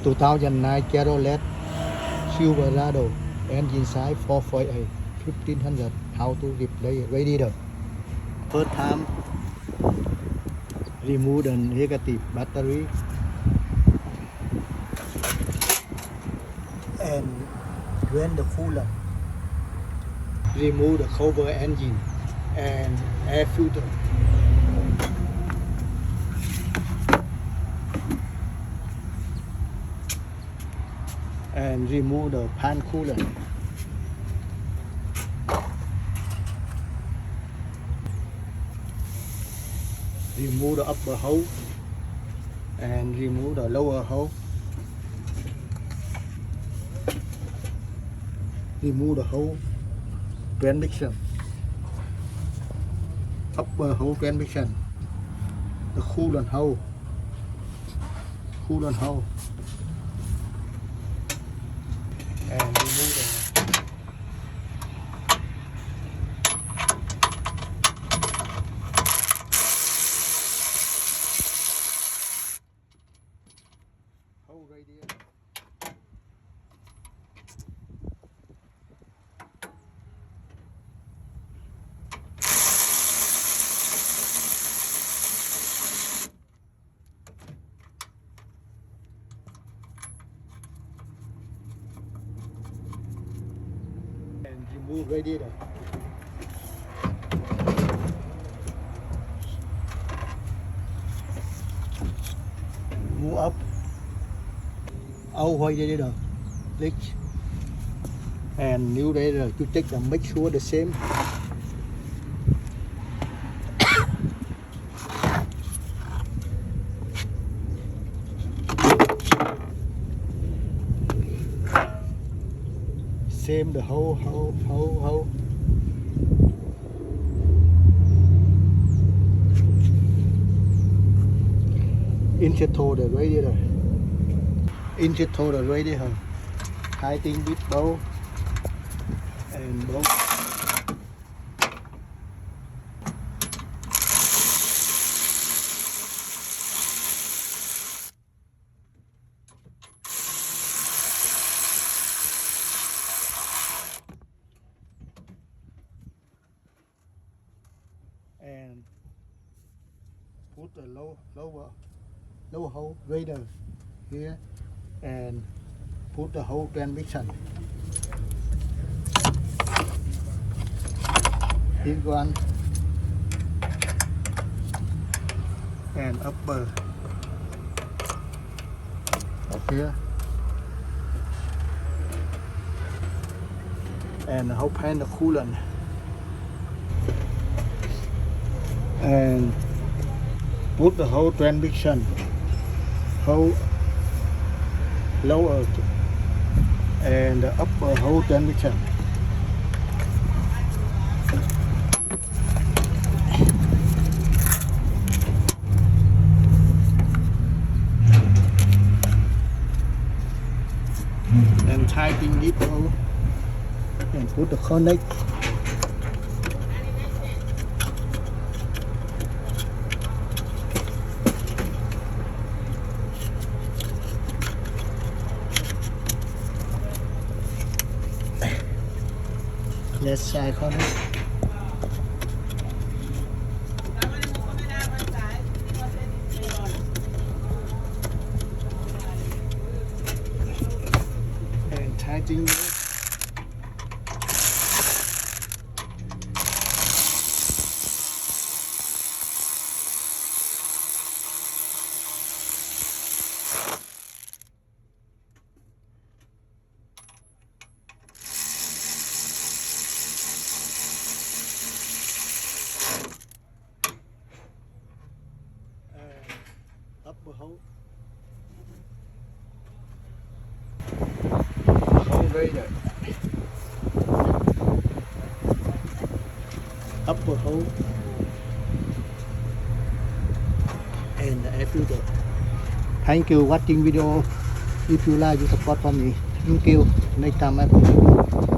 2009 Chevrolet Silverado engine size 448 1500. How to replace radiator? First time, remove the negative battery and drain the coolant. Remove the cover engine and air filter. And remove the pan coolant. Remove the upper hose and remove the lower hose. Remove the hose transmission, upper hose transmission, the coolant hose, and remove the hose radiator. And remove radiator. Move up out radiator, leak, and new radiator to check and make sure the same. Same the whole. Install the radiator. Install the radiator. Tightening with bolt and bolt. And put the lower hole radiator here and put the whole transmission. Here one and upper up here and the whole pan the coolant. And put the whole transmission, whole lower and the upper whole transmission. And tighten it all and put the connect. Left side corner. And tighten it. Upper hole. Hole radiator. Upper hole and the air filter. Thank you watching video. If you like, you support for me. Thank you. Next time I will.